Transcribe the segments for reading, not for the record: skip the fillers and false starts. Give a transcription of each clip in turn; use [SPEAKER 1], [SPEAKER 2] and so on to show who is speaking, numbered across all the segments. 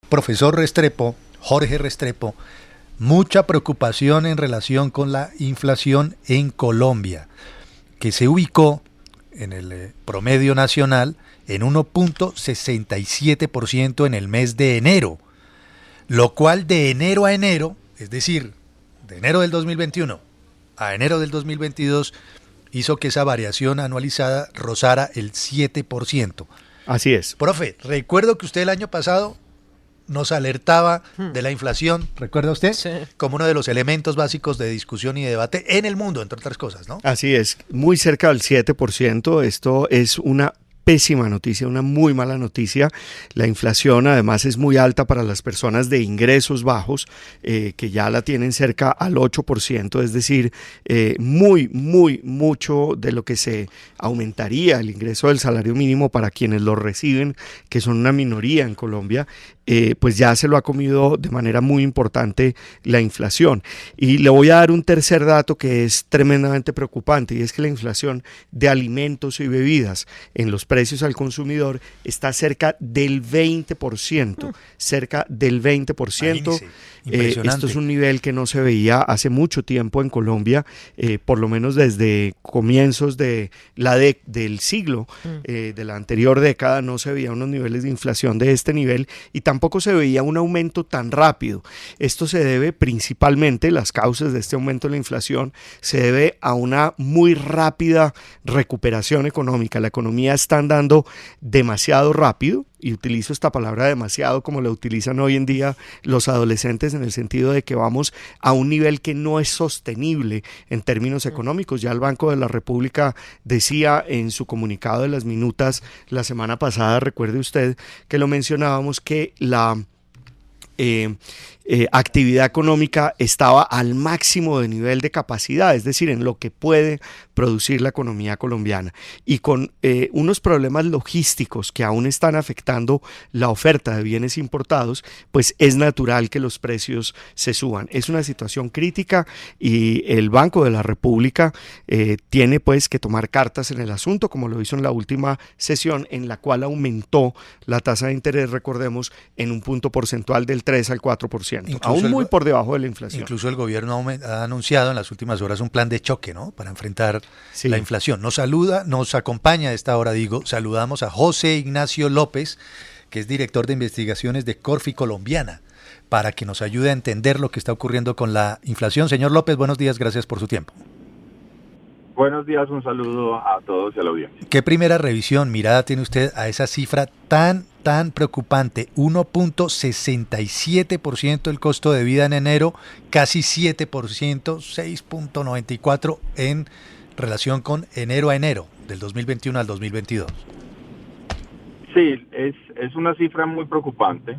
[SPEAKER 1] Profesor Restrepo, Jorge Restrepo, mucha preocupación en relación con la inflación en Colombia, que se ubicó en el promedio nacional en 1.67% en el mes de enero, lo cual de enero a enero, es decir, de enero del 2021 a enero del 2022, hizo que esa variación anualizada rozara el 7%.
[SPEAKER 2] Así es.
[SPEAKER 1] Profe, recuerdo que usted el año pasado nos alertaba de la inflación, ¿recuerda usted?
[SPEAKER 3] Sí.
[SPEAKER 1] Como uno de los elementos básicos de discusión y de debate en el mundo, entre otras cosas, ¿no?
[SPEAKER 2] Así es, muy cerca del 7%. Esto es una pésima noticia, una muy mala noticia. La inflación además es muy alta para las personas de ingresos bajos, que ya la tienen cerca al 8%, es decir, mucho de lo que se aumentaría el ingreso del salario mínimo para quienes lo reciben, que son una minoría en Colombia, pues ya se lo ha comido de manera muy importante la inflación. Y le voy a dar un tercer dato que es tremendamente preocupante, y es que la inflación de alimentos y bebidas en los precios al consumidor está cerca del 20%, cerca del 20%. Esto es un nivel que no se veía hace mucho tiempo en Colombia, por lo menos desde comienzos de del siglo, de la anterior década, no se veía unos niveles de inflación de este nivel y tampoco se veía un aumento tan rápido. Esto se debe principalmente, las causas de este aumento de la inflación, se debe a una muy rápida recuperación económica. La economía está andando demasiado rápido, y utilizo esta palabra demasiado como la utilizan hoy en día los adolescentes, en el sentido de que vamos a un nivel que no es sostenible en términos económicos. Ya el Banco de la República decía en su comunicado de las minutas la semana pasada, recuerde usted que lo mencionábamos, que la actividad económica estaba al máximo de nivel de capacidad, es decir, en lo que puede producir la economía colombiana, y con unos problemas logísticos que aún están afectando la oferta de bienes importados, pues es natural que los precios se suban. Es una situación crítica y el Banco de la República tiene pues que tomar cartas en el asunto, como lo hizo en la última sesión, en la cual aumentó la tasa de interés, recordemos, en un punto porcentual del 3 al 4%. Aún muy por debajo de la inflación.
[SPEAKER 1] Incluso el gobierno ha anunciado en las últimas horas un plan de choque, ¿no?, para enfrentar la inflación. Nos acompaña a esta hora, saludamos a José Ignacio López, que es director de investigaciones de Corfi Colombiana, para que nos ayude a entender lo que está ocurriendo con la inflación. Señor López, buenos días, gracias por su tiempo.
[SPEAKER 4] Buenos días, un saludo a todos y a la audiencia.
[SPEAKER 1] ¿Qué primera revisión, mirada tiene usted a esa cifra tan preocupante? 1.67% el costo de vida en enero, casi 7%, 6.94% en relación con enero a enero, del 2021 al 2022.
[SPEAKER 4] Sí, es una cifra muy preocupante.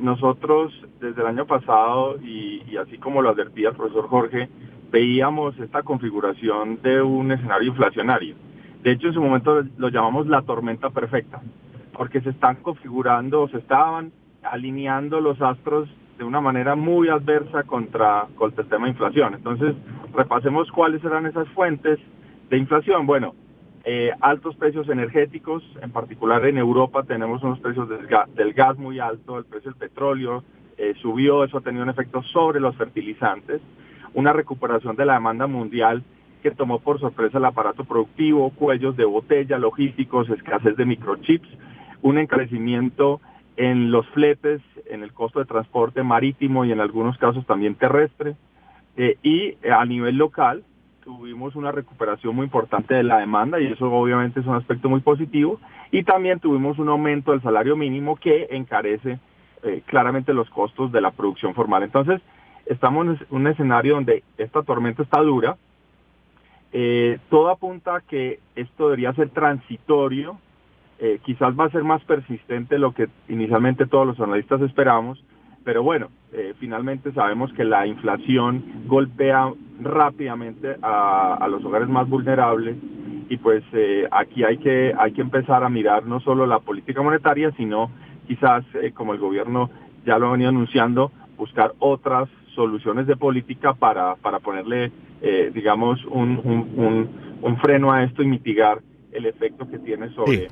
[SPEAKER 4] Nosotros desde el año pasado, y así como lo advertía el profesor Jorge, veíamos esta configuración de un escenario inflacionario. De hecho, en su momento lo llamamos la tormenta perfecta, porque se estaban alineando los astros de una manera muy adversa contra el tema de inflación. Entonces, repasemos cuáles eran esas fuentes de inflación. Bueno, altos precios energéticos, en particular en Europa tenemos unos precios del gas muy alto, el precio del petróleo subió, eso ha tenido un efecto sobre los fertilizantes, una recuperación de la demanda mundial que tomó por sorpresa el aparato productivo, cuellos de botella, logísticos, escasez de microchips, un encarecimiento en los fletes, en el costo de transporte marítimo y en algunos casos también terrestre, y a nivel local tuvimos una recuperación muy importante de la demanda y eso obviamente es un aspecto muy positivo, y también tuvimos un aumento del salario mínimo que encarece claramente los costos de la producción formal. Entonces, estamos en un escenario donde esta tormenta está dura, todo apunta a que esto debería ser transitorio, quizás va a ser más persistente de lo que inicialmente todos los analistas esperamos, pero bueno, finalmente sabemos que la inflación golpea rápidamente a los hogares más vulnerables y pues aquí hay que empezar a mirar no solo la política monetaria, sino quizás, como el gobierno ya lo ha venido anunciando, buscar otras soluciones de política para ponerle, digamos, un freno a esto y mitigar el efecto que tiene sobre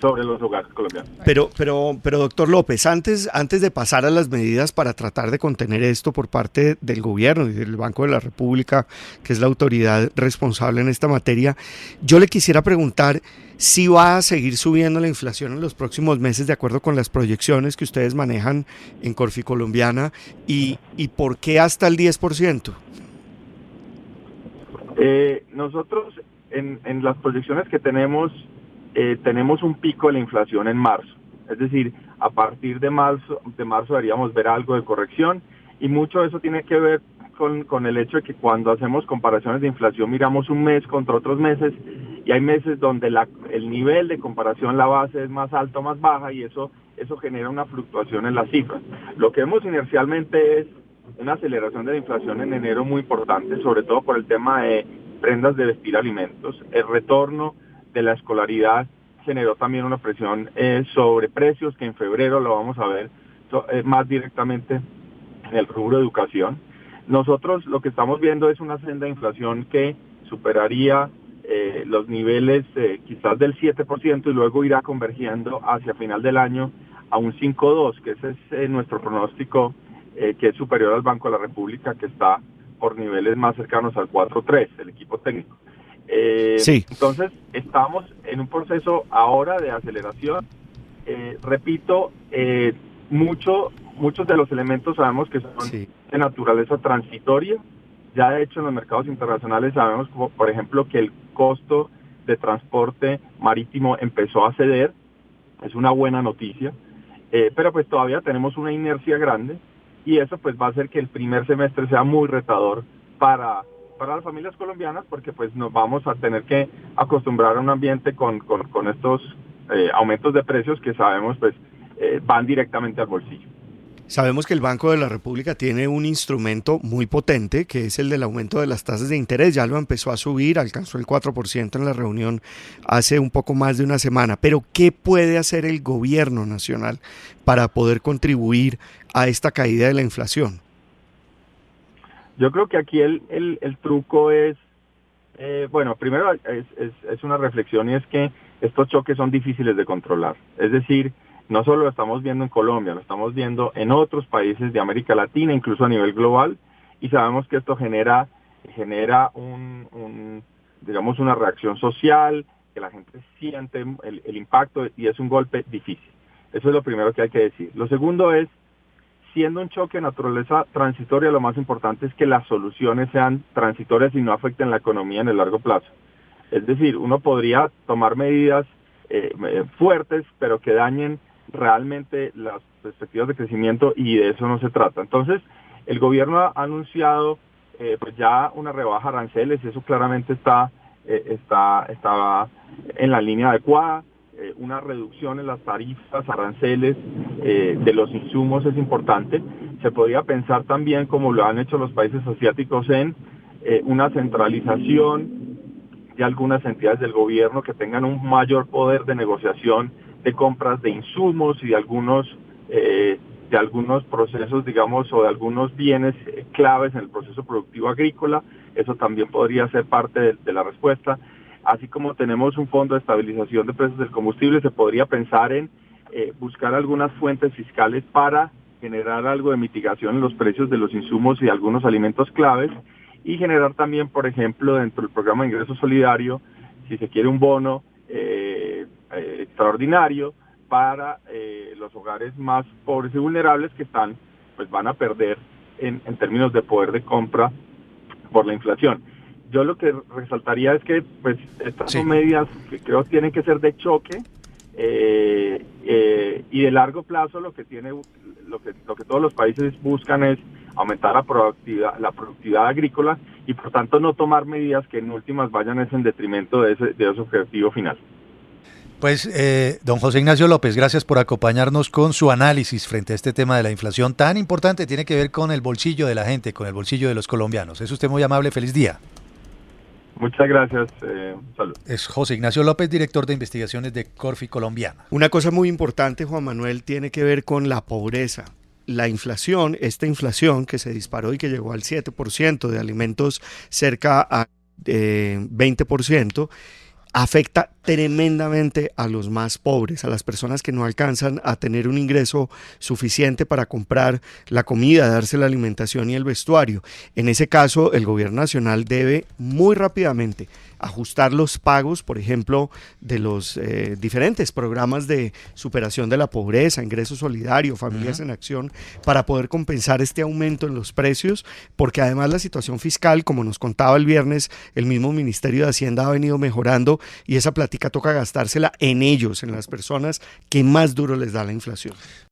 [SPEAKER 4] sobre los hogares colombianos.
[SPEAKER 2] Pero doctor López, antes de pasar a las medidas para tratar de contener esto por parte del gobierno y del Banco de la República, que es la autoridad responsable en esta materia, yo le quisiera preguntar si va a seguir subiendo la inflación en los próximos meses de acuerdo con las proyecciones que ustedes manejan en Corficolombiana y por qué hasta el 10%.
[SPEAKER 4] Nosotros en las proyecciones que tenemos un pico de la inflación en marzo, es decir, a partir de marzo deberíamos ver algo de corrección y mucho de eso tiene que ver con el hecho de que cuando hacemos comparaciones de inflación miramos un mes contra otros meses y hay meses donde el nivel de comparación, la base es más alta o más baja y eso genera una fluctuación en las cifras. Lo que vemos inercialmente es una aceleración de la inflación en enero muy importante, sobre todo por el tema de prendas de vestir, alimentos. El retorno de la escolaridad generó también una presión sobre precios que en febrero lo vamos a ver más directamente en el rubro de educación. Nosotros lo que estamos viendo es una senda de inflación que superaría los niveles quizás del 7% y luego irá convergiendo hacia final del año a un 5.2, que ese es nuestro pronóstico, que es superior al Banco de la República, que está por niveles más cercanos al 4.3, el equipo técnico.
[SPEAKER 2] Sí.
[SPEAKER 4] Entonces, estamos en un proceso ahora de aceleración. Repito, muchos de los elementos sabemos que son de naturaleza transitoria. Ya de hecho en los mercados internacionales sabemos, como, por ejemplo, que el costo de transporte marítimo empezó a ceder. Es una buena noticia. Pero pues todavía tenemos una inercia grande y eso pues va a hacer que el primer semestre sea muy retador para las familias colombianas, porque pues nos vamos a tener que acostumbrar a un ambiente con estos aumentos de precios que sabemos pues van directamente al bolsillo.
[SPEAKER 2] Sabemos que el Banco de la República tiene un instrumento muy potente, que es el del aumento de las tasas de interés. Ya lo empezó a subir, alcanzó el 4% en la reunión hace un poco más de una semana. Pero, ¿qué puede hacer el gobierno nacional para poder contribuir a esta caída de la inflación?
[SPEAKER 4] Yo creo que aquí el truco es, bueno, primero es una reflexión y es que estos choques son difíciles de controlar. Es decir, no solo lo estamos viendo en Colombia, lo estamos viendo en otros países de América Latina, incluso a nivel global, y sabemos que esto genera digamos, una reacción social, que la gente siente el impacto y es un golpe difícil. Eso es lo primero que hay que decir. Lo segundo es, siendo un choque de naturaleza transitoria, lo más importante es que las soluciones sean transitorias y no afecten la economía en el largo plazo. Es decir, uno podría tomar medidas fuertes, pero que dañen realmente las perspectivas de crecimiento y de eso no se trata. Entonces, el gobierno ha anunciado pues ya una rebaja de aranceles, eso claramente está en la línea adecuada. Una reducción en las tarifas, aranceles de los insumos es importante. Se podría pensar también, como lo han hecho los países asiáticos, en una centralización de algunas entidades del gobierno que tengan un mayor poder de negociación de compras de insumos y de algunos procesos, digamos, o de algunos bienes claves en el proceso productivo agrícola. Eso también podría ser parte de la respuesta. Así como tenemos un fondo de estabilización de precios del combustible, se podría pensar en buscar algunas fuentes fiscales para generar algo de mitigación en los precios de los insumos y de algunos alimentos claves, y generar también, por ejemplo, dentro del programa de ingreso solidario, si se quiere, un bono extraordinario para los hogares más pobres y vulnerables que van a perder en términos de poder de compra por la inflación. Yo lo que resaltaría es que pues estas son medidas que creo tienen que ser de choque y de largo plazo. Lo que todos los países buscan es aumentar la productividad agrícola y por tanto no tomar medidas que en últimas vayan en detrimento de ese objetivo final.
[SPEAKER 1] Pues, don José Ignacio López, gracias por acompañarnos con su análisis frente a este tema de la inflación tan importante. Tiene que ver con el bolsillo de la gente, con el bolsillo de los colombianos. Es usted muy amable, feliz día.
[SPEAKER 4] Muchas gracias, salud.
[SPEAKER 1] Es José Ignacio López, director de investigaciones de Corficolombiana.
[SPEAKER 2] Una cosa muy importante, Juan Manuel, tiene que ver con la pobreza. La inflación, esta inflación que se disparó y que llegó al 7%, de alimentos cerca a 20%, afecta tremendamente a los más pobres, a las personas que no alcanzan a tener un ingreso suficiente para comprar la comida, darse la alimentación y el vestuario. En ese caso, el gobierno nacional debe muy rápidamente ajustar los pagos, por ejemplo, de los diferentes programas de superación de la pobreza, ingreso solidario, familias en acción, para poder compensar este aumento en los precios, porque además la situación fiscal, como nos contaba el viernes, el mismo Ministerio de Hacienda ha venido mejorando y esa plática toca gastársela en ellos, en las personas que más duro les da la inflación.